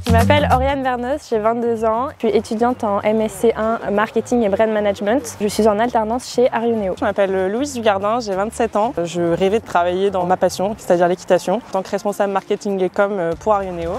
Je m'appelle Oriane Vernos, j'ai 22 ans, je suis étudiante en MSc1 Marketing et Brand Management. Je suis en alternance chez Arioneo. Je m'appelle Louise Dugardin, j'ai 27 ans. Je rêvais de travailler dans ma passion, c'est-à-dire l'équitation, en tant que responsable marketing et com pour Arioneo.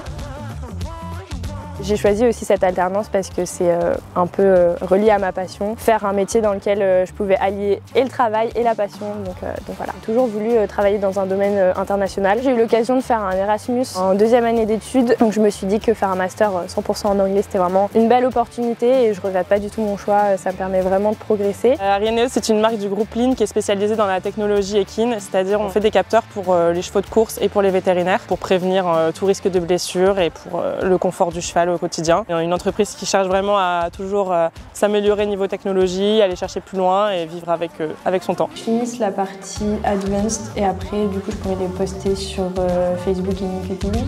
J'ai choisi aussi cette alternance parce que c'est un peu relié à ma passion. Faire un métier dans lequel je pouvais allier et le travail et la passion. Donc voilà, j'ai toujours voulu travailler dans un domaine international. J'ai eu l'occasion de faire un Erasmus en deuxième année d'études. Donc je me suis dit que faire un master 100% en anglais, c'était vraiment une belle opportunité et je ne regrette pas du tout mon choix. Ça me permet vraiment de progresser. Arioneo, c'est une marque du groupe Lean qui est spécialisée dans la technologie équine, c'est-à-dire on fait des capteurs pour les chevaux de course et pour les vétérinaires pour prévenir tout risque de blessure et pour le confort du cheval au quotidien. Une entreprise qui cherche vraiment à toujours s'améliorer niveau technologie, aller chercher plus loin et vivre avec son temps. Je finisse la partie advanced et après du coup je pourrais les poster sur Facebook et LinkedIn.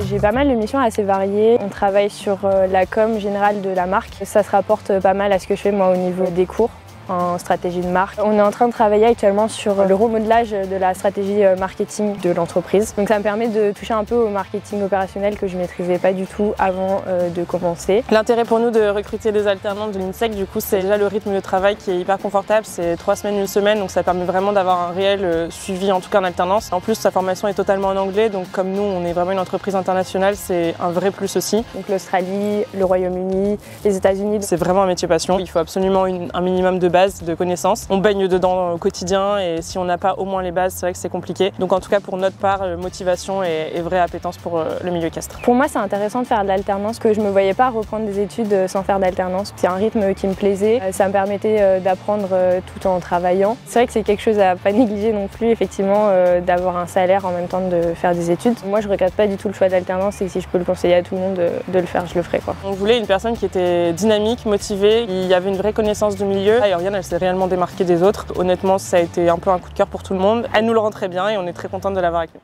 J'ai pas mal de missions assez variées. On travaille sur la com générale de la marque. Ça se rapporte pas mal à ce que je fais moi au niveau des cours en stratégie de marque. On est en train de travailler actuellement sur le remodelage de la stratégie marketing de l'entreprise. Donc ça me permet de toucher un peu au marketing opérationnel que je maîtrisais pas du tout avant de commencer. L'intérêt pour nous de recruter des alternantes de l'INSEC, du coup, c'est déjà le rythme de travail qui est hyper confortable. C'est 3 semaines, 1 semaine, donc ça permet vraiment d'avoir un réel suivi, en tout cas en alternance. En plus, sa formation est totalement en anglais, donc comme nous, on est vraiment une entreprise internationale, c'est un vrai plus aussi. Donc l'Australie, le Royaume-Uni, les États-Unis. C'est vraiment un métier passion. Il faut absolument un minimum de base de connaissances. On baigne dedans au quotidien et si on n'a pas au moins les bases, c'est vrai que c'est compliqué. Donc en tout cas pour notre part, motivation et vraie appétence pour le milieu équestre. Pour moi c'est intéressant de faire de l'alternance, que je ne me voyais pas reprendre des études sans faire d'alternance. C'est un rythme qui me plaisait, ça me permettait d'apprendre tout en travaillant. C'est vrai que c'est quelque chose à pas négliger non plus, effectivement, d'avoir un salaire en même temps de faire des études. Moi je regrette pas du tout le choix d'alternance et si je peux le conseiller à tout le monde de le faire, je le ferai quoi. On voulait une personne qui était dynamique, motivée, qui avait une vraie connaissance du milieu. Et Oriane, elle s'est réellement démarquée des autres. Honnêtement, ça a été un peu un coup de cœur pour tout le monde. Elle nous le rend très bien et on est très contente de l'avoir avec nous.